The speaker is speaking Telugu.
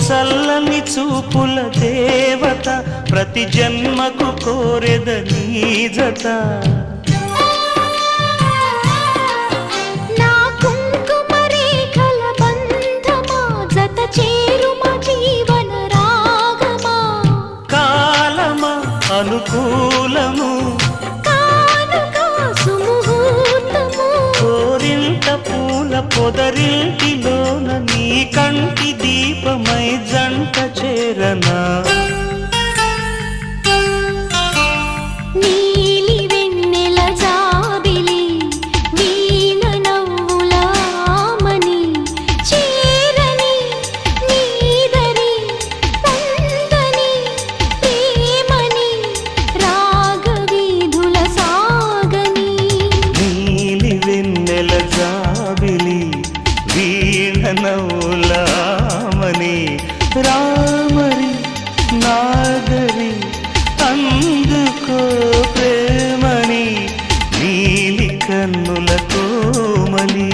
చల్లని చూపుల దేవత ప్రతి జన్మకు కోరెద నీ జత నా కుంకుమ రేఖల బంధమా జత చేరుమా జీవన రాగమా కాలమా అనుకూలము కానుక సుముహూర్తము కోరింత పూల పొదరింటిలోన నీ కంటి దీపమై జంట చేరనా నీలి వెన్నెల జాబిలి వీణ నవ్వుల ఆమని చీరని నీదరి పొందని ప్రేమని రాగవీధుల సాగని నీలి వెన్నెల జాబిలి వీణ నవ్వులామని రామరి నాగరి అందుకో ప్రేమని నీలి కన్నుల కోమలి